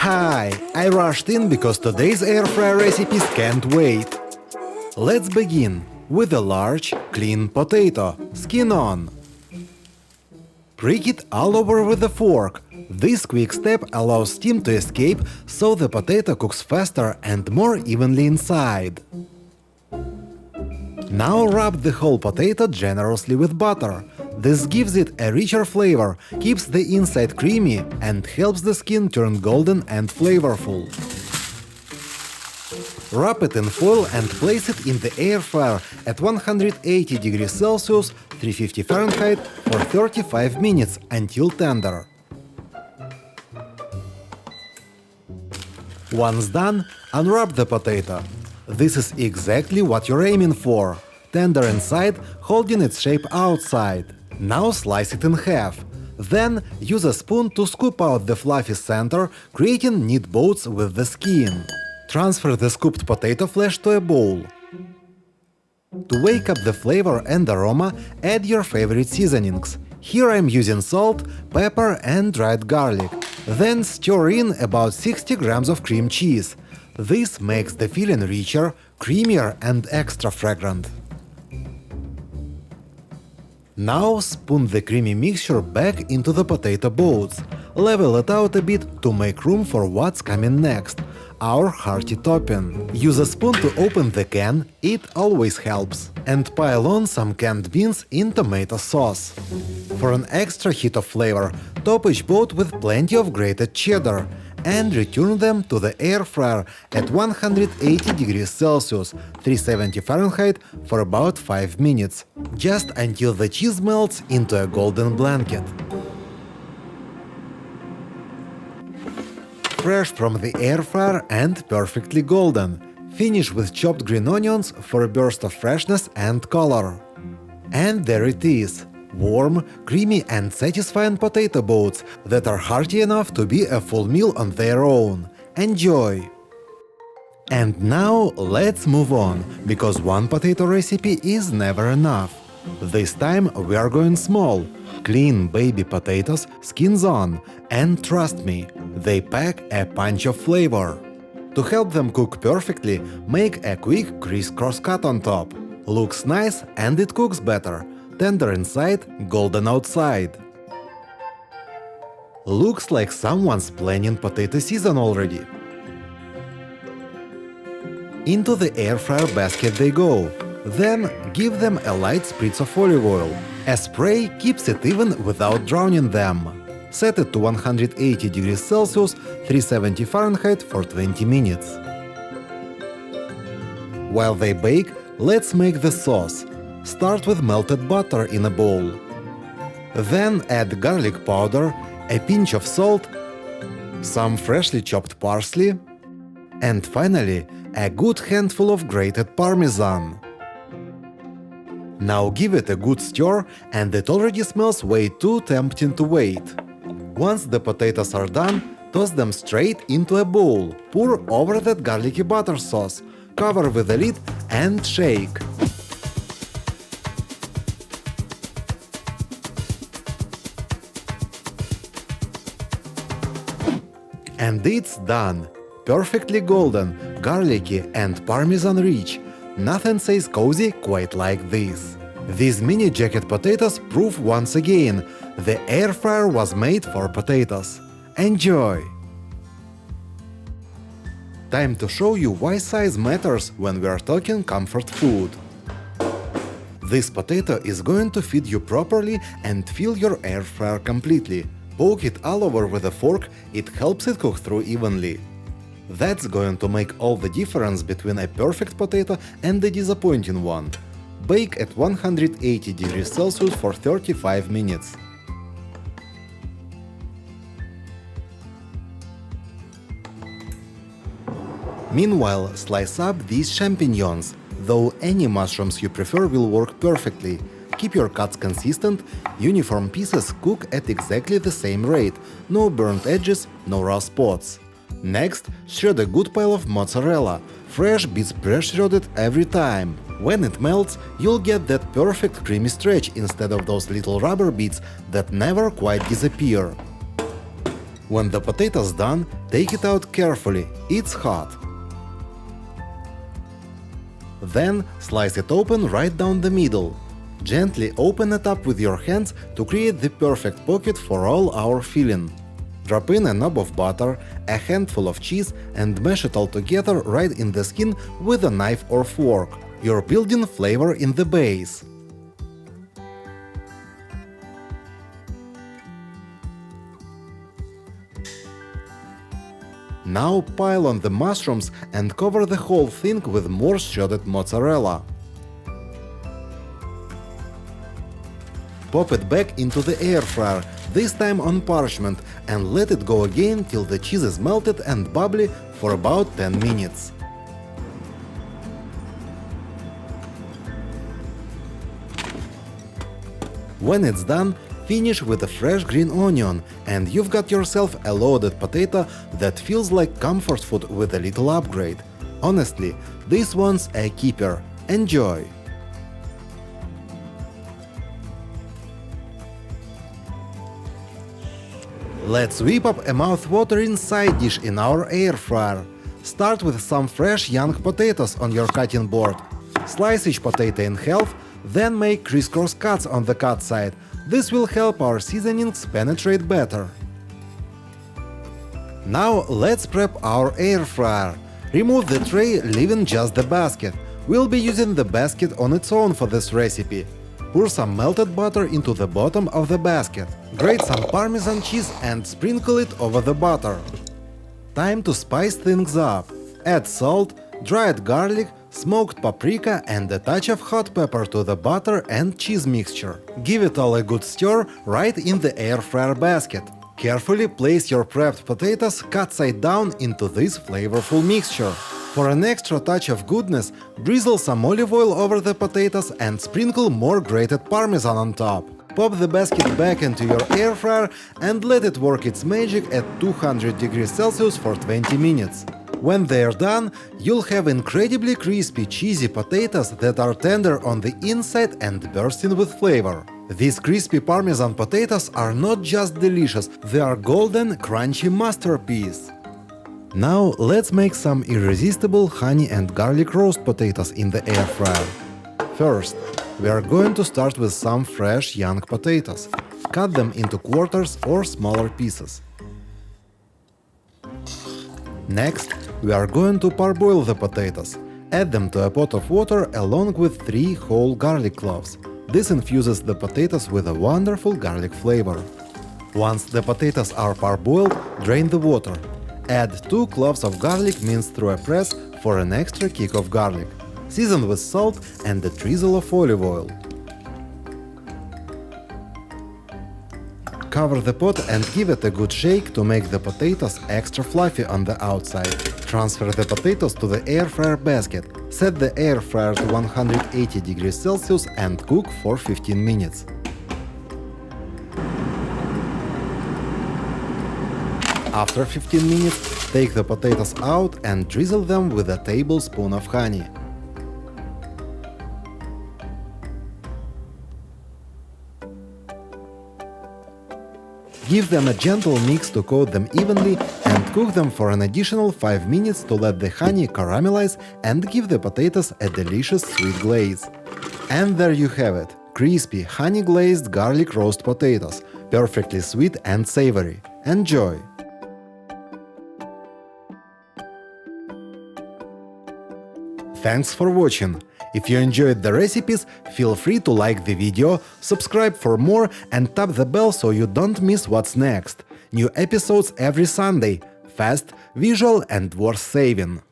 Hi! I rushed in because today's air fryer recipes can't wait. Let's begin with a large, clean potato, skin on. Prick it all over with a fork. This quick step allows steam to escape, so the potato cooks faster and more evenly inside. Now rub the whole potato generously with butter. This gives it a richer flavor, keeps the inside creamy, and helps the skin turn golden and flavorful. Wrap it in foil and place it in the air fryer at 180 degrees Celsius, 350 Fahrenheit for 35 minutes until tender. Once done, unwrap the potato. This is exactly what you're aiming for. Tender inside, holding its shape outside. Now slice it in half. Then use a spoon to scoop out the fluffy center, creating neat boats with the skin. Transfer the scooped potato flesh to a bowl. To wake up the flavor and aroma, add your favorite seasonings. Here I'm using salt, pepper and dried garlic. Then stir in about 60 grams of cream cheese. This makes the filling richer, creamier and extra fragrant. Now spoon the creamy mixture back into the potato boats. Level it out a bit to make room for what's coming next, our hearty topping. Use a spoon to open the can, it always helps. And pile on some canned beans in tomato sauce. For an extra hit of flavor, top each boat with plenty of grated cheddar and return them to the air fryer at 180 degrees Celsius, 370 Fahrenheit for about 5 minutes, just until the cheese melts into a golden blanket. Fresh from the air fryer and perfectly golden. Finish with chopped green onions for a burst of freshness and color. And there it is. Warm, creamy and satisfying potato boats that are hearty enough to be a full meal on their own. Enjoy! And now let's move on, because one potato recipe is never enough. This time we are going small. Clean baby potatoes, skins on, and trust me, they pack a punch of flavor. To help them cook perfectly, make a quick criss-cross cut on top. Looks nice and it cooks better. Tender inside, golden outside. Looks like someone's planning potato season already. Into the air fryer basket they go. Then give them a light spritz of olive oil. A spray keeps it even without drowning them. Set it to 180 degrees Celsius, 370 Fahrenheit for 20 minutes. While they bake, let's make the sauce. Start with melted butter in a bowl. Then add garlic powder, a pinch of salt, some freshly chopped parsley, and finally a good handful of grated Parmesan. Now give it a good stir, and it already smells way too tempting to wait. Once the potatoes are done, toss them straight into a bowl. Pour over that garlicky butter sauce, cover with a lid and shake. And it's done! Perfectly golden, garlicky and Parmesan rich. Nothing says cozy quite like this. These mini jacket potatoes prove once again, the air fryer was made for potatoes. Enjoy! Time to show you why size matters when we are talking comfort food. This potato is going to feed you properly and fill your air fryer completely. Poke it all over with a fork, it helps it cook through evenly. That's going to make all the difference between a perfect potato and a disappointing one. Bake at 180 degrees Celsius for 35 minutes. Meanwhile, slice up these champignons, though any mushrooms you prefer will work perfectly. Keep your cuts consistent, uniform pieces cook at exactly the same rate, no burnt edges, no raw spots. Next, shred a good pile of mozzarella. Fresh beets press-shredded every time. When it melts, you'll get that perfect creamy stretch instead of those little rubber beets that never quite disappear. When the potato's done, take it out carefully, it's hot. Then slice it open right down the middle. Gently open it up with your hands to create the perfect pocket for all our filling. Drop in a knob of butter, a handful of cheese and mash it all together right in the skin with a knife or fork. You're building flavor in the base. Now pile on the mushrooms and cover the whole thing with more shredded mozzarella. Pop it back into the air fryer, this time on parchment, and let it go again till the cheese is melted and bubbly for about 10 minutes. When it's done, finish with a fresh green onion, and you've got yourself a loaded potato that feels like comfort food with a little upgrade. Honestly, this one's a keeper. Enjoy! Let's whip up a mouth-watering side dish in our air fryer. Start with some fresh young potatoes on your cutting board. Slice each potato in half, then make crisscross cuts on the cut side. This will help our seasonings penetrate better. Now let's prep our air fryer. Remove the tray, leaving just the basket. We'll be using the basket on its own for this recipe. Pour some melted butter into the bottom of the basket. Grate some Parmesan cheese and sprinkle it over the butter. Time to spice things up. Add salt, dried garlic, smoked paprika and a touch of hot pepper to the butter and cheese mixture. Give it all a good stir right in the air fryer basket. Carefully place your prepped potatoes cut side down into this flavorful mixture. For an extra touch of goodness, drizzle some olive oil over the potatoes and sprinkle more grated Parmesan on top. Pop the basket back into your air fryer and let it work its magic at 200 degrees Celsius for 20 minutes. When they're done, you'll have incredibly crispy, cheesy potatoes that are tender on the inside and bursting with flavor. These crispy Parmesan potatoes are not just delicious, they are golden, crunchy masterpiece. Now let's make some irresistible honey and garlic roast potatoes in the air fryer. First, we are going to start with some fresh young potatoes. Cut them into quarters or smaller pieces. Next, we are going to parboil the potatoes. Add them to a pot of water along with 3 whole garlic cloves. This infuses the potatoes with a wonderful garlic flavor. Once the potatoes are parboiled, drain the water. Add 2 cloves of garlic minced through a press for an extra kick of garlic. Season with salt and a drizzle of olive oil. Cover the pot and give it a good shake to make the potatoes extra fluffy on the outside. Transfer the potatoes to the air fryer basket. Set the air fryer to 180 degrees Celsius and cook for 15 minutes. After 15 minutes, take the potatoes out and drizzle them with a tablespoon of honey. Give them a gentle mix to coat them evenly and cook them for an additional 5 minutes to let the honey caramelize and give the potatoes a delicious sweet glaze. And there you have it, crispy honey-glazed garlic roast potatoes, perfectly sweet and savory. Enjoy! Thanks for watching! If you enjoyed the recipes, feel free to like the video, subscribe for more and tap the bell so you don't miss what's next. New episodes every Sunday. Fast, visual and worth saving.